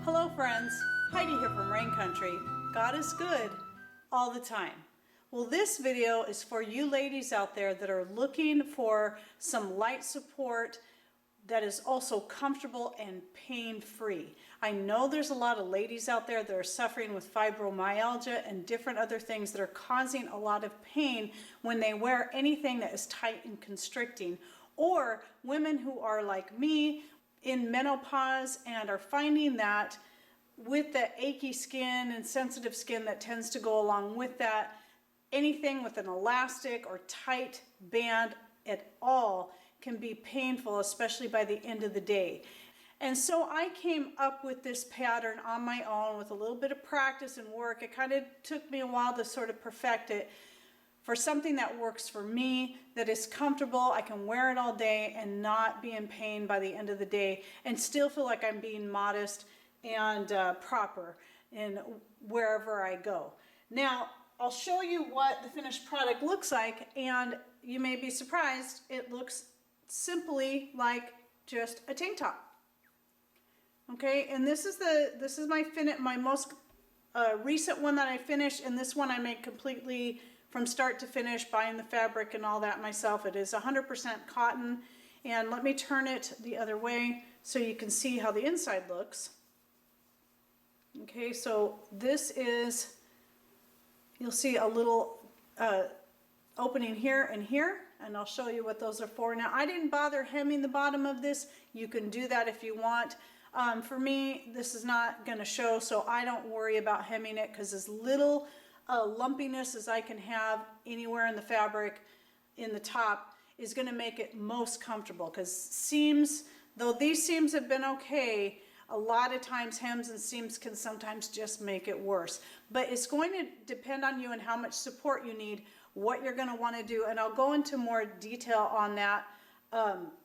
Hello friends, Heidi here from Rain Country. God is good all the time. Well, this video is for you ladies out there that are looking for some light support that is also comfortable and pain-free. I know there's a lot of ladies out there that are suffering with fibromyalgia and different other things that are causing a lot of pain when they wear anything that is tight and constricting, or women who are like me in menopause and are finding that with the achy skin and sensitive skin that tends to go along with that, anything with an elastic or tight band at all can be painful, especially by the end of the day. And so I came up with this pattern on my own with a little bit of practice and work. It kind of took me a while to sort of perfect it for something that works for me, that is comfortable. I can wear it all day and not be in pain by the end of the day and still feel like I'm being modest and proper in wherever I go. Now, I'll show you what the finished product looks like, and you may be surprised. It looks simply like just a tank top. Okay, and this is my most recent one that I finished, and this one I made completely from start to finish, buying the fabric and all that myself. It is 100% cotton, and let me turn it the other way so you can see how the inside looks. Okay, so this is, you'll see a little opening here and here, and I'll show you what those are for. Now, I didn't bother hemming the bottom of this. You can do that if you want. For me, this is not going to show, so I don't worry about hemming it, because as little lumpiness as I can have anywhere in the fabric in the top is going to make it most comfortable. Because seams, though these seams have been okay, a lot of times hems and seams can sometimes just make it worse. But it's going to depend on you and how much support you need, what you're going to want to do, and I'll go into more detail on that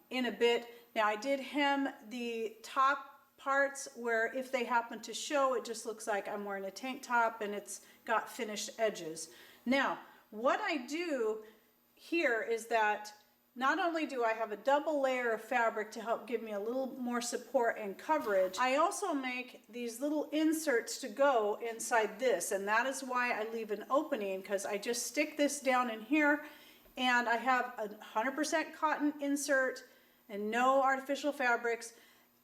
in a bit. Now, I did hem the top parts where if they happen to show, it just looks like I'm wearing a tank top and it's got finished edges. Now, what I do here is that not only do I have a double layer of fabric to help give me a little more support and coverage, I also make these little inserts to go inside this, and that is why I leave an opening, because I just stick this down in here, and I have a 100% cotton insert and no artificial fabrics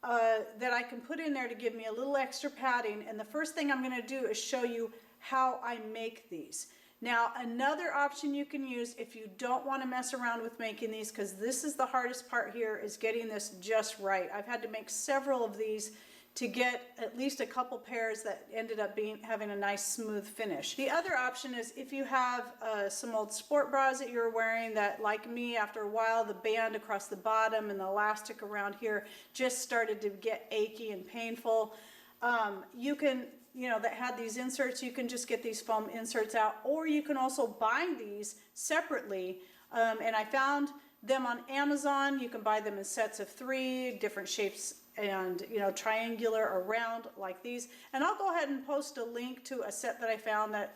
that I can put in there to give me a little extra padding. And the first thing I'm going to do is show you how I make these. Now, another option you can use if you don't want to mess around with making these, because this is the hardest part here, is getting this just right. I've had to make several of these to get at least a couple pairs that ended up having a nice smooth finish. The other option is if you have some old sport bras that you're wearing that, like me, after a while the band across the bottom and the elastic around here just started to get achy and painful. You can, that had these inserts, you can just get these foam inserts out, or you can also buy these separately. And I found them on Amazon. You can buy them in sets of 3 different shapes, and triangular or round like these. And I'll go ahead and post a link to a set that I found that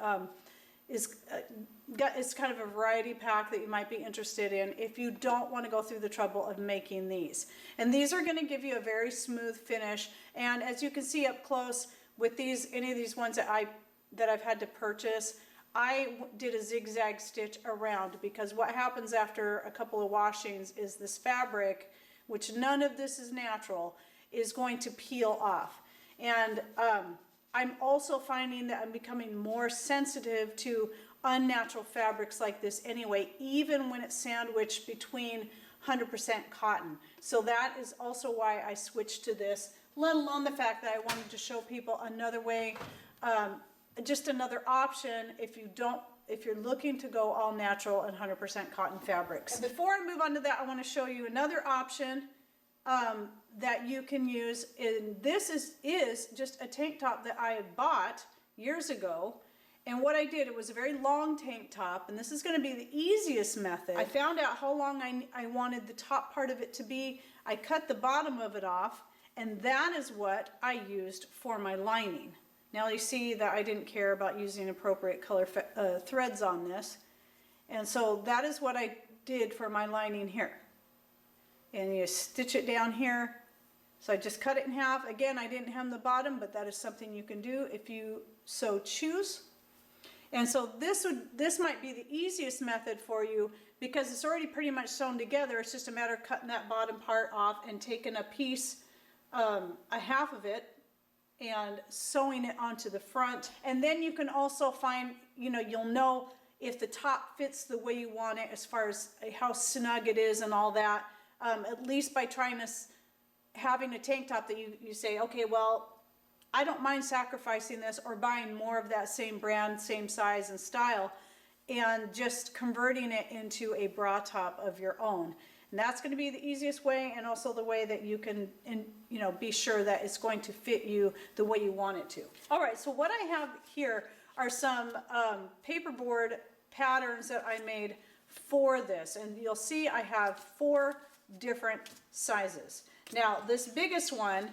it's kind of a variety pack that you might be interested in if you don't want to go through the trouble of making these. And these are going to give you a very smooth finish. And as you can see up close with these, any of these ones that I've had to purchase, I did a zigzag stitch around, because what happens after a couple of washings is this fabric, which none of this is natural, is going to peel off. And I'm also finding that I'm becoming more sensitive to unnatural fabrics like this anyway, even when it's sandwiched between 100% cotton. So that is also why I switched to this, let alone the fact that I wanted to show people another way, just another option if you're looking to go all natural and 100% cotton fabrics. And before I move on to that, I want to show you another option that you can use. And this is just a tank top that I had bought years ago. And what I did, it was a very long tank top, and this is going to be the easiest method. I found out how long I wanted the top part of it to be. I cut the bottom of it off, and that is what I used for my lining. Now you see that I didn't care about using appropriate color threads on this. And so that is what I did for my lining here. And you stitch it down here, So I just cut it in half. Again, I didn't hem the bottom, but that is something you can do if you so choose. And so this might be the easiest method for you because it's already pretty much sewn together. It's just a matter of cutting that bottom part off and taking a piece, a half of it, and sewing it onto the front. And then you can also find, you'll know if the top fits the way you want it as far as how snug it is and all that, at least by trying this, having a tank top that you say, okay, well, I don't mind sacrificing this or buying more of that same brand, same size and style, and just converting it into a bra top of your own. And that's going to be the easiest way, and also the way that you can, be sure that it's going to fit you the way you want it to. All right, so what I have here are some paperboard patterns that I made for this, and you'll see I have 4 different sizes. Now, this biggest one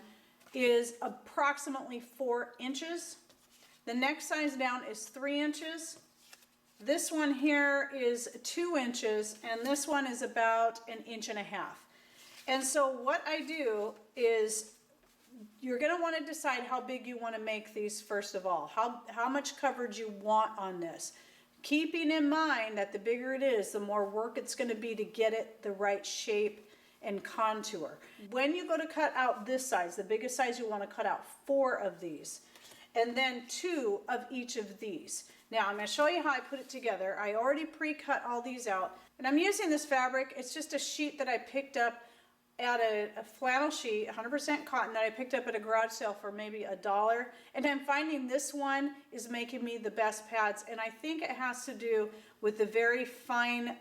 is approximately 4 inches. The next size down is 3 inches. This one here is 2 inches, and this one is about 1.5 inches. And so what I do is, you're going to want to decide how big you want to make these first of all, how much coverage you want on this. Keeping in mind that the bigger it is, the more work it's going to be to get it the right shape and contour. When you go to cut out this size, the biggest size, you want to cut out 4 of these, and then 2 of each of these. Now I'm going to show you how I put it together. I already pre-cut all these out, and I'm using this fabric. It's just a sheet that I picked up at a flannel sheet, 100% cotton, that I picked up at a garage sale for maybe $1. And I'm finding this one is making me the best pads, and I think it has to do with the very fine,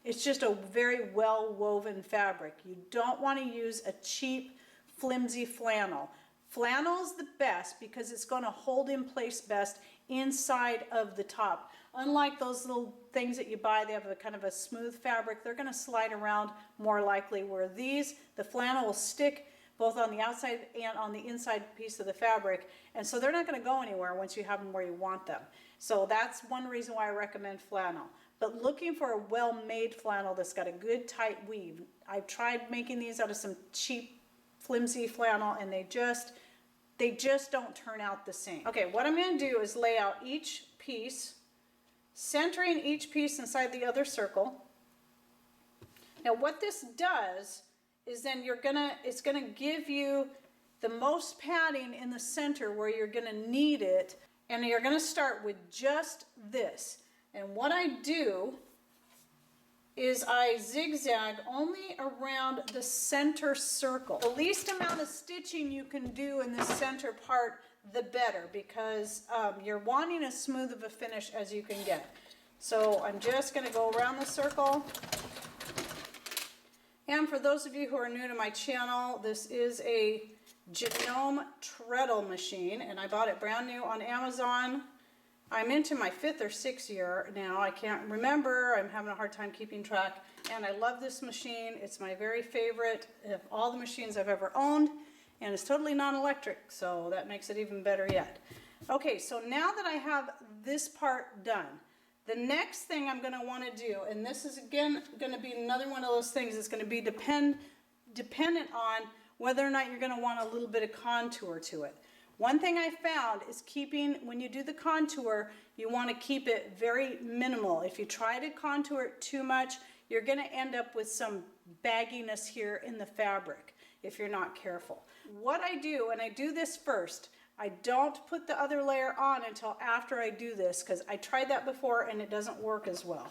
it's just a very well woven fabric. You don't want to use a cheap, flimsy flannel. Flannel is the best because it's going to hold in place best inside of the top. Unlike those little things that you buy, they have a kind of a smooth fabric. They're going to slide around more likely, where these, the flannel will stick both on the outside and on the inside piece of the fabric. And so they're not going to go anywhere once you have them where you want them. So that's one reason why I recommend flannel. But looking for a well-made flannel that's got a good tight weave. I've tried making these out of some cheap, flimsy flannel, and they just don't turn out the same. Okay, what I'm going to do is lay out each piece, centering each piece inside the other circle. Now what this does is then it's gonna give you the most padding in the center where you're gonna need it, and you're gonna start with just this. And what I do is I zigzag only around the center circle. The least amount of stitching you can do in the center part, the better, because you're wanting as smooth of a finish as you can get. So I'm just going to go around the circle. And for those of you who are new to my channel, this is a Genome treadle machine, and I bought it brand new on Amazon. I'm into my 5th or 6th year now. I can't remember. I'm having a hard time keeping track. And I love this machine. It's my very favorite of all the machines I've ever owned. And it's totally non-electric, so that makes it even better yet. Okay, so now that I have this part done, the next thing I'm going to want to do, and this is again going to be another one of those things that's going to be dependent on whether or not you're going to want a little bit of contour to it. One thing I found is when you do the contour, you want to keep it very minimal. If you try to contour it too much, you're going to end up with some bagginess here in the fabric if you're not careful. What I do, and I do this first, I don't put the other layer on until after I do this, because I tried that before and it doesn't work as well.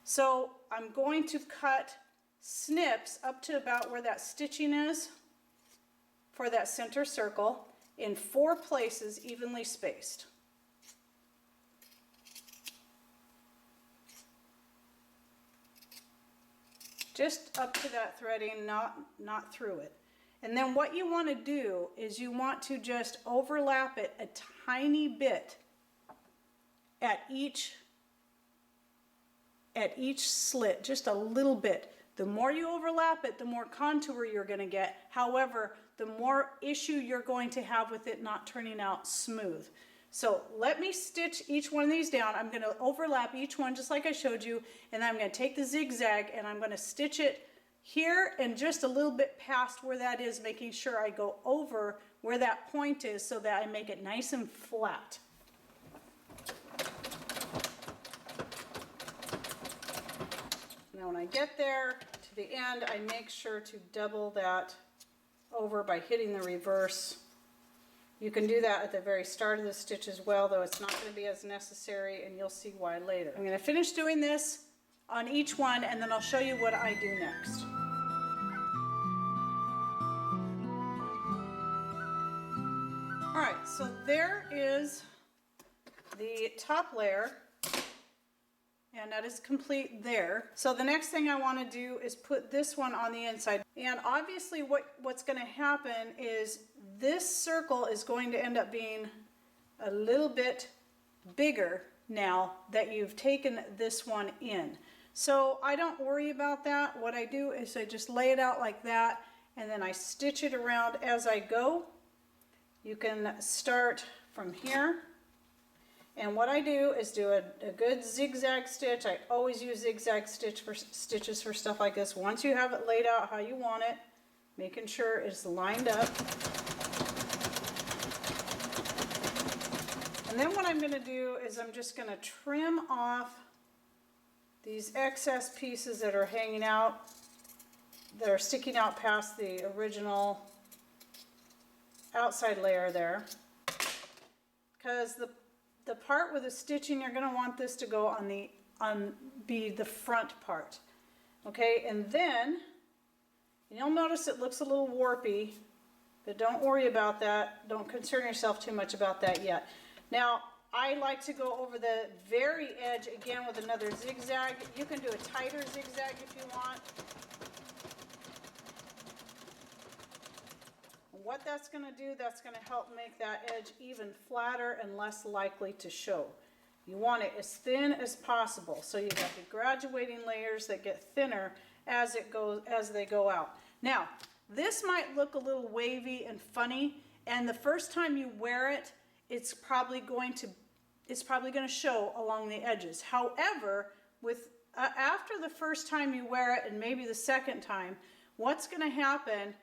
So I'm going to cut snips up to about where that stitching is for that center circle, in 4 places, evenly spaced. Just up to that threading, not through it. And then what you want to do is you want to just overlap it a tiny bit at each slit, just a little bit. The more you overlap it, the more contour you're going to get. However, the more issue you're going to have with it not turning out smooth. So let me stitch each one of these down. I'm going to overlap each one just like I showed you, and then I'm going to take the zigzag and I'm going to stitch it here and just a little bit past where that is, making sure I go over where that point is so that I make it nice and flat. Now when I get there to the end, I make sure to double that over by hitting the reverse. You can do that at the very start of the stitch as well, though it's not going to be as necessary, and you'll see why later. I'm going to finish doing this on each one, and then I'll show you what I do next. All right, so there is the top layer, and that is complete there. So the next thing I want to do is put this one on the inside. And obviously what's going to happen is this circle is going to end up being a little bit bigger now that you've taken this one in. So I don't worry about that. What I do is I just lay it out like that, and then I stitch it around as I go. You can start from here. And what I do is do a good zigzag stitch. I always use zigzag stitches for stuff like this. Once you have it laid out how you want it, making sure it's lined up. And then what I'm going to do is I'm just going to trim off these excess pieces that are hanging out, that are sticking out past the original outside layer there. Because the part with the stitching, you're going to want this to go be the front part. Okay, and then you'll notice it looks a little warpy, but don't worry about that. Don't concern yourself too much about that yet. Now, I like to go over the very edge again with another zigzag. You can do a tighter zigzag if you want. What that's going to do, that's going to help make that edge even flatter and less likely to show. You want it as thin as possible, so you got the graduating layers that get thinner as they go out. Now, this might look a little wavy and funny, and the first time you wear it, it's probably going to show along the edges. However, after the first time you wear it and maybe the second time, what's going to happen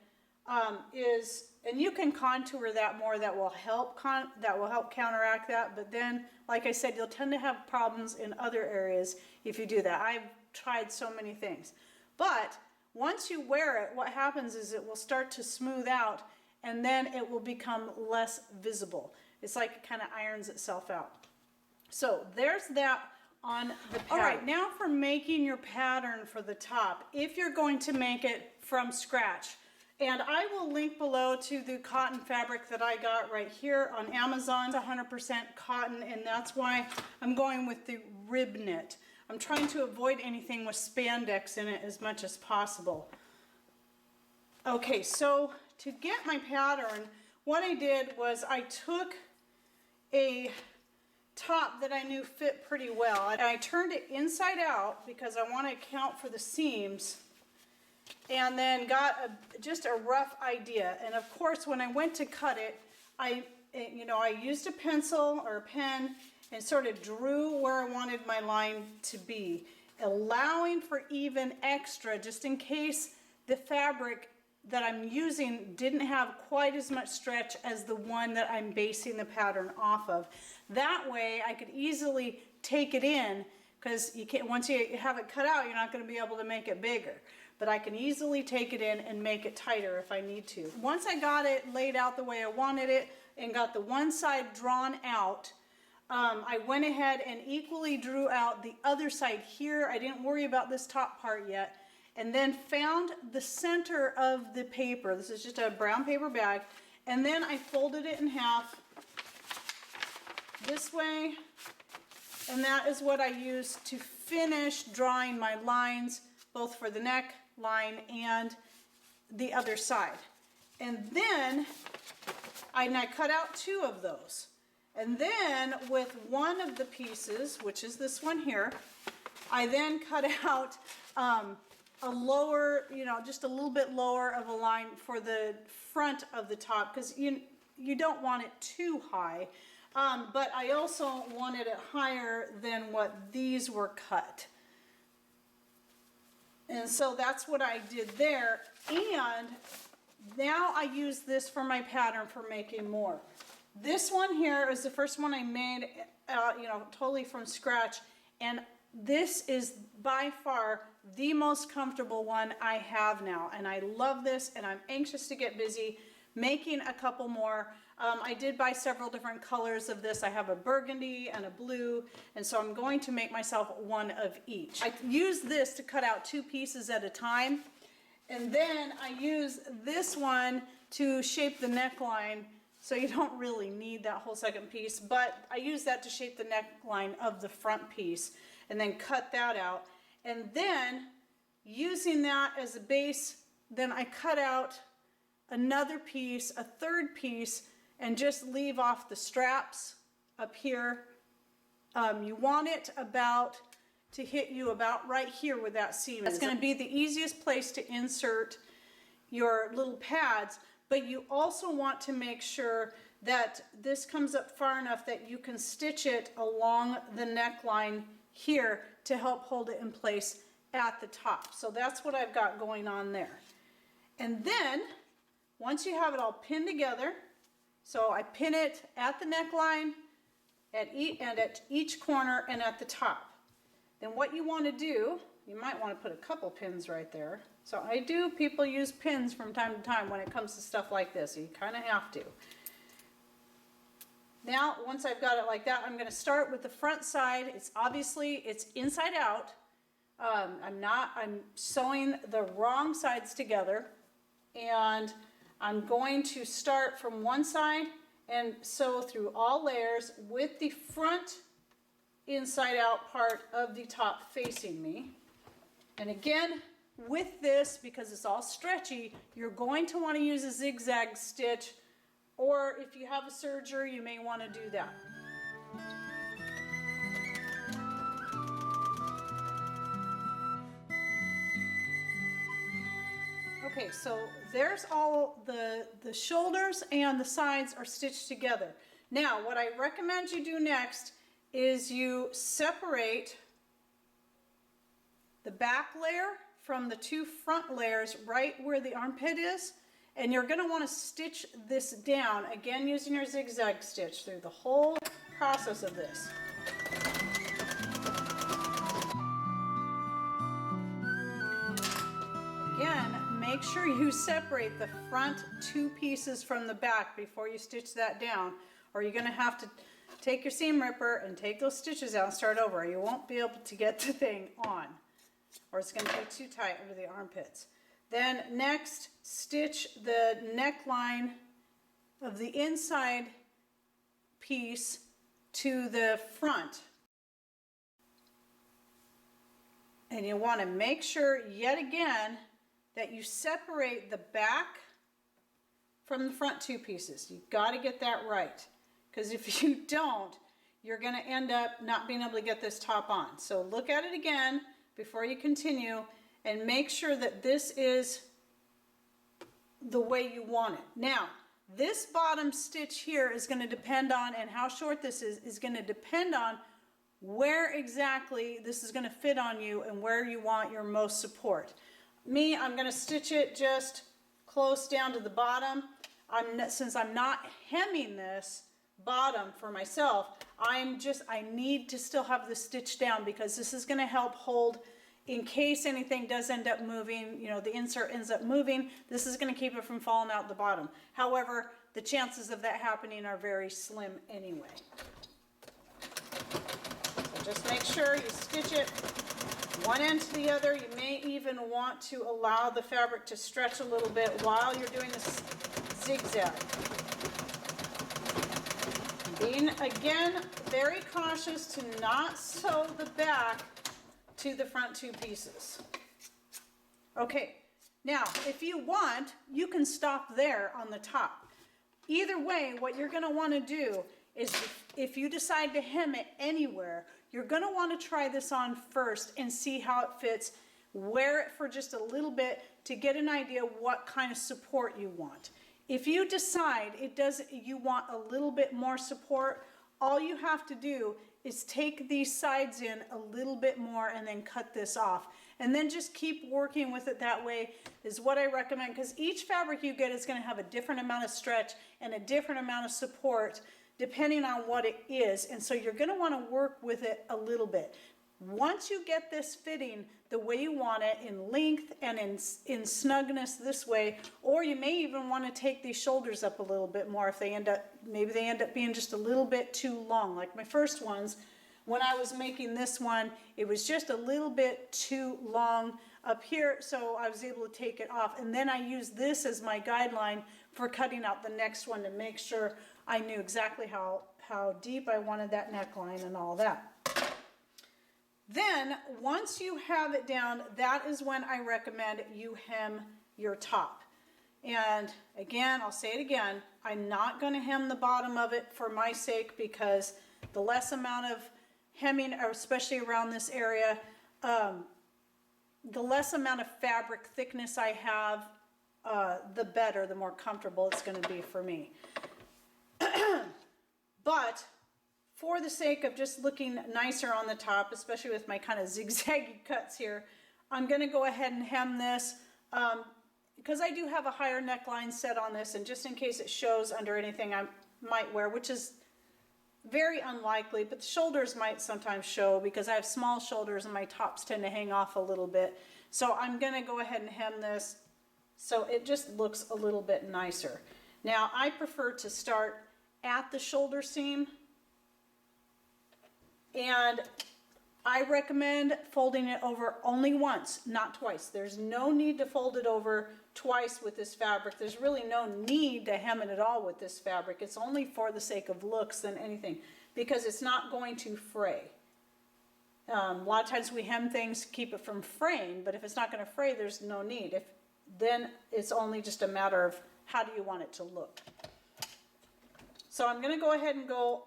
is, and you can contour that more, that will help counteract that, but then, like I said, you'll tend to have problems in other areas if you do that. I've tried so many things. But once you wear it, what happens is it will start to smooth out, and then it will become less visible. It's like it kind of irons itself out. So there's that on the pattern. All right, now for making your pattern for the top, if you're going to make it from scratch. And I will link below to the cotton fabric that I got right here on Amazon. It's 100% cotton, and that's why I'm going with the rib knit. I'm trying to avoid anything with spandex in it as much as possible. Okay, so to get my pattern, what I did was I took a top that I knew fit pretty well, and I turned it inside out because I want to account for the seams, and then got just a rough idea. And of course, when I went to cut it, I used a pencil or a pen and sort of drew where I wanted my line to be, allowing for even extra, just in case the fabric that I'm using didn't have quite as much stretch as the one that I'm basing the pattern off of. That way I could easily take it in, because you can't, once you have it cut out, you're not going to be able to make it bigger. But I can easily take it in and make it tighter if I need to. Once I got it laid out the way I wanted it and got the one side drawn out, I went ahead and equally drew out the other side here. I didn't worry about this top part yet. And then found the center of the paper. This is just a brown paper bag. And then I folded it in half this way. And that is what I used to finish drawing my lines, both for the neck line and the other side. And then I cut out two of those. And then with one of the pieces, which is this one here, I then cut out a lower, just a little bit lower of a line for the front of the top, because you don't want it too high. But I also wanted it higher than what these were cut. And so that's what I did there. And now I use this for my pattern for making more. This one here is the first one I made, you know, totally from scratch. And this is by far the most comfortable one I have now. And I love this, and I'm anxious to get busy making a couple more. I did buy several different colors of this. I have a burgundy and a blue, and so I'm going to make myself one of each. I use this to cut out 2 pieces at a time, and then I use this one to shape the neckline, so you don't really need that whole second piece, but I use that to shape the neckline of the front piece, and then cut that out. And then, using that as a base, then I cut out another piece, a third piece, and just leave off the straps up here. You want it to hit you about right here where that seam is. That's going to be the easiest place to insert your little pads, but you also want to make sure that this comes up far enough that you can stitch it along the neckline here to help hold it in place at the top. So that's what I've got going on there. And then, once you have it all pinned together, so I pin it at the neckline, at each corner, and at the top. Then what you want to do, you might want to put a couple pins right there. So people use pins from time to time when it comes to stuff like this. You kind of have to. Now, once I've got it like that, I'm going to start with the front side. It's inside out. I'm sewing the wrong sides together, and I'm going to start from one side and sew through all layers with the front inside out part of the top facing me. And again, with this, because it's all stretchy, you're going to want to use a zigzag stitch, or if you have a serger, you may want to do that. Okay, so there's all the shoulders and the sides are stitched together. Now, what I recommend you do next is you separate the back layer from the 2 front layers right where the armpit is, and you're going to want to stitch this down, again using your zigzag stitch through the whole process of this. Again, make sure you separate the front 2 pieces from the back before you stitch that down, or you're going to have to take your seam ripper and take those stitches out and start over. You won't be able to get the thing on, or it's going to be too tight under the armpits. Then next, stitch the neckline of the inside piece to the front. And you want to make sure, yet again, that you separate the back from the front 2 pieces. You've got to get that right, because if you don't, you're going to end up not being able to get this top on. So look at it again before you continue and make sure that this is the way you want it. Now, this bottom stitch here is going to depend on, and how short this is going to depend on where exactly this is going to fit on you and where you want your most support. Me, I'm going to stitch it just close down to the bottom. Since I'm not hemming this bottom for myself, I need to still have this stitched down, because this is going to help hold in case anything does end up moving, you know, the insert ends up moving. This is going to keep it from falling out the bottom. However, the chances of that happening are very slim anyway. So just make sure you stitch it one end to the other. You may even want to allow the fabric to stretch a little bit while you're doing this zigzag. Being, again, very cautious to not sew the back to the front 2 pieces. Okay, now if you want, you can stop there on the top. Either way, what you're going to want to do is, if you decide to hem it anywhere, you're going to want to try this on first and see how it fits. Wear it for just a little bit to get an idea what kind of support you want. If you decide you want a little bit more support, all you have to do is take these sides in a little bit more and then cut this off. and then just keep working with it that way is what I recommend, because each fabric you get is going to have a different amount of stretch and a different amount of support depending on what it is, and so you're going to want to work with it a little bit. Once you get this fitting the way you want it, in length and in snugness this way, or you may even want to take these shoulders up a little bit more if they end up, maybe they end up being just a little bit too long. Like my first ones, when I was making this one, it was just a little bit too long up here, so I was able to take it off. And then I used this as my guideline for cutting out the next one to make sure I knew exactly how deep I wanted that neckline and all that. Then, once you have it down, that is when I recommend you hem your top. And again, I'll say it again, I'm not going to hem the bottom of it for my sake, because the less amount of hemming, especially around this area, the less amount of fabric thickness I have, the better, the more comfortable it's going to be for me. But for the sake of just looking nicer on the top, especially with my kind of zigzaggy cuts here, I'm going to go ahead and hem this because I do have a higher neckline set on this, and just in case it shows under anything I might wear, which is very unlikely, but the shoulders might sometimes show because I have small shoulders and my tops tend to hang off a little bit. So I'm going to go ahead and hem this so it just looks a little bit nicer. Now I prefer to start at the shoulder seam, and I recommend folding it over only once, not twice. There's no need to fold it over twice with this fabric. There's really no need to hem it at all with this fabric. It's only for the sake of looks than anything, because it's not going to fray. A lot of times we hem things to keep it from fraying, but if it's not going to fray, there's no need. Then it's only just a matter of how do you want it to look. So I'm going to go ahead and go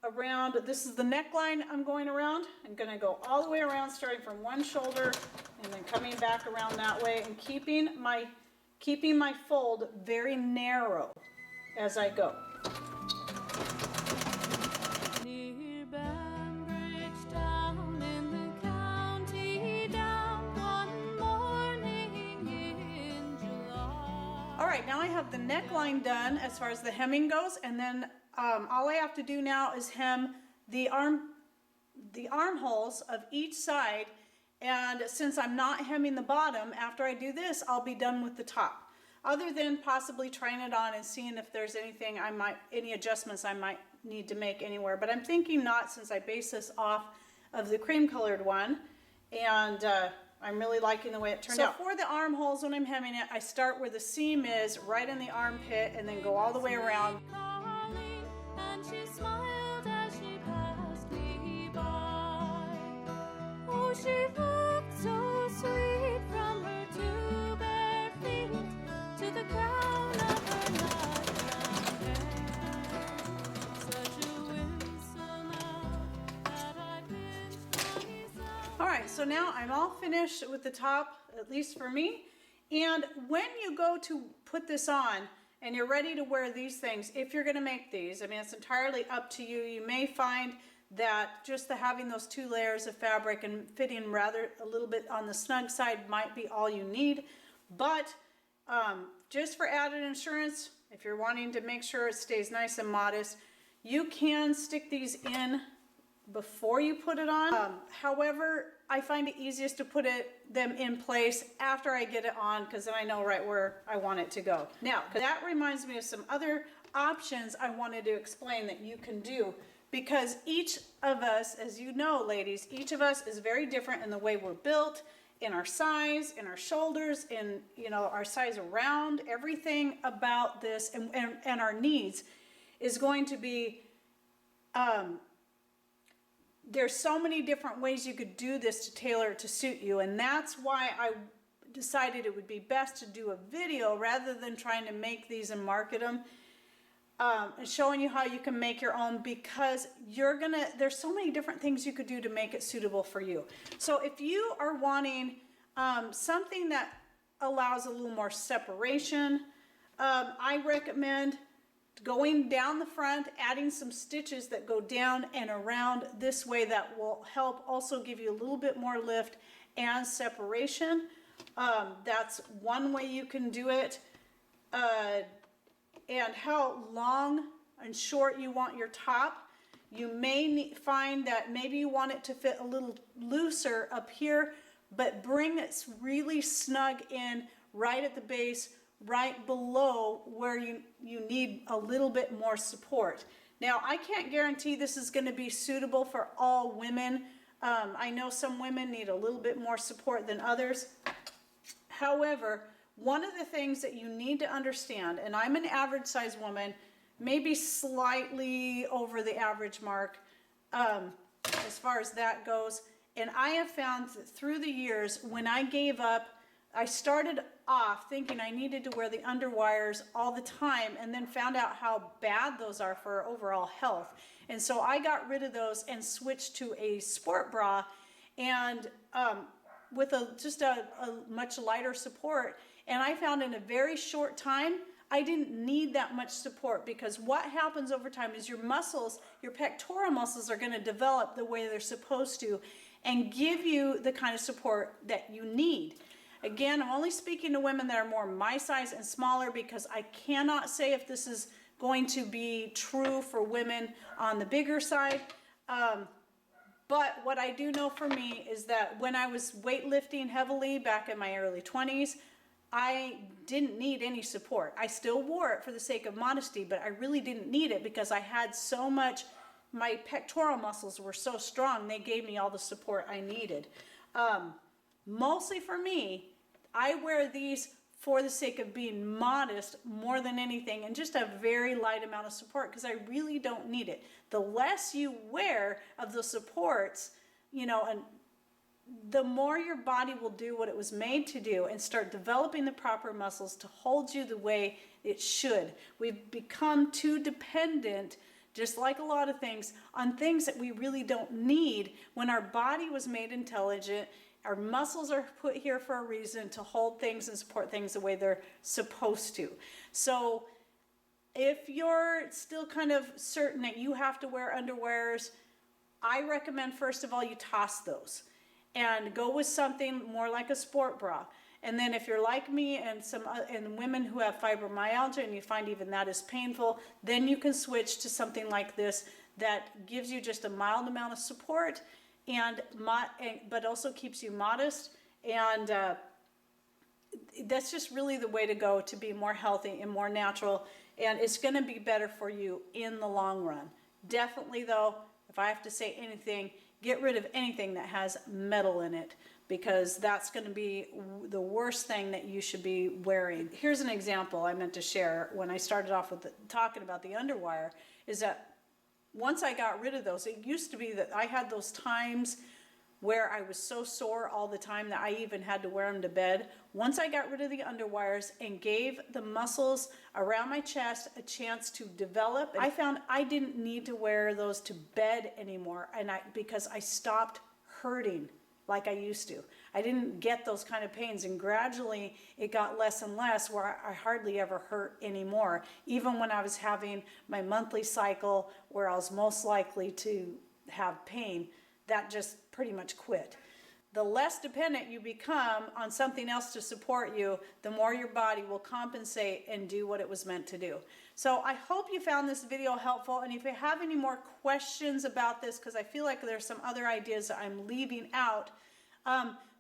around. This is the neckline I'm going around. I'm going to go all the way around, starting from one shoulder and then coming back around that way, and keeping my fold very narrow as I go. All right, now I have the neckline done as far as the hemming goes, and then all I have to do now is hem the armholes of each side. And since I'm not hemming the bottom, after I do this, I'll be done with the top. Other than possibly trying it on and seeing if there's any adjustments I might need to make anywhere. But I'm thinking not, since I base this off of the cream colored one, and I'm really liking the way it turned out. So for the armholes, when I'm hemming it, I start where the seam is, right in the armpit, and then go all the way around. She smiled as she passed me by. Oh, she looked so sweet, from her two bare feet to the crown of her nightgown hair. Such a winsome elf that I pinched myself. All right, so now I'm all finished with the top, at least for me. And when you go to put this on, and you're ready to wear these things, if you're going to make these, I mean, it's entirely up to you. You may find that just having those two layers of fabric and fitting rather a little bit on the snug side might be all you need. But just for added insurance, if you're wanting to make sure it stays nice and modest, you can stick these in before you put it on. However, I find it easiest to put them in place after I get it on, because then I know right where I want it to go. Now, that reminds me of some other options I wanted to explain that you can do, because each of us, as you know, ladies, each of us is very different in the way we're built, in our size, in our shoulders, in our size around. Everything about this and our needs is going to be there's so many different ways you could do this to tailor it to suit you, and that's why I decided it would be best to do a video rather than trying to make these and market them, and showing you how you can make your own, because there's so many different things you could do to make it suitable for you. So if you are wanting something that allows a little more separation, I recommend going down the front, adding some stitches that go down and around this way. That will help also give you a little bit more lift and separation. That's one way you can do it. And how long and short you want your top. You may find that maybe you want it to fit a little looser up here, but bring it really snug in right at the base, right below where you need a little bit more support. Now, I can't guarantee this is going to be suitable for all women. I know some women need a little bit more support than others. However, one of the things that you need to understand, and I'm an average size woman, maybe slightly over the average mark as far as that goes. And I have found that through the years, when I gave up, I started off thinking I needed to wear the underwires all the time, and then found out how bad those are for overall health. And so I got rid of those and switched to a sport bra, and with just a much lighter support. And I found in a very short time, I didn't need that much support, because what happens over time is your muscles, your pectoral muscles, are going to develop the way they're supposed to and give you the kind of support that you need. Again, I'm only speaking to women that are more my size and smaller, because I cannot say if this is going to be true for women on the bigger side. But what I do know for me is that when I was weightlifting heavily back in my early 20s, I didn't need any support. I still wore it for the sake of modesty, but I really didn't need it because I had so much, my pectoral muscles were so strong, they gave me all the support I needed. Mostly for me, I wear these for the sake of being modest more than anything, and just a very light amount of support, because I really don't need it. The less you wear of the supports, you know, and the more your body will do what it was made to do and start developing the proper muscles to hold you the way it should. We've become too dependent, just like a lot of things, on things that we really don't need, when our body was made intelligent. Our muscles are put here for a reason, to hold things and support things the way they're supposed to. So if you're still kind of certain that you have to wear underwears, I recommend first of all you toss those and go with something more like a sport bra. And then if you're like me and women who have fibromyalgia, and you find even that is painful, then you can switch to something like this that gives you just a mild amount of support, but also keeps you modest. And that's just really the way to go to be more healthy and more natural. And it's going to be better for you in the long run. Definitely, though, if I have to say anything, get rid of anything that has metal in it, because that's going to be the worst thing that you should be wearing. Here's an example I meant to share when I started off with talking about the underwire, is that once I got rid of those, it used to be that I had those times where I was so sore all the time that I even had to wear them to bed. Once I got rid of the underwires and gave the muscles around my chest a chance to develop, I found I didn't need to wear those to bed anymore, because I stopped hurting like I used to. I didn't get those kind of pains, and gradually it got less and less, where I hardly ever hurt anymore. Even when I was having my monthly cycle, where I was most likely to have pain, that just pretty much quit. The less dependent you become on something else to support you, the more your body will compensate and do what it was meant to do. So I hope you found this video helpful, and if you have any more questions about this, because I feel like there's some other ideas that I'm leaving out,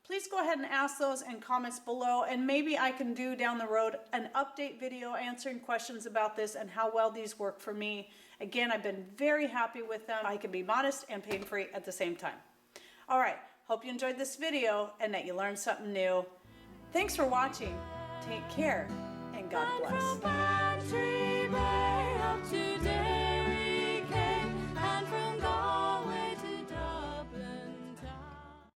please go ahead and ask those in comments below, and maybe I can do down the road an update video answering questions about this and how well these work for me. Again, I've been very happy with them. I can be modest and pain-free at the same time. All right, hope you enjoyed this video and that you learned something new. Thanks for watching. Take care, and God bless.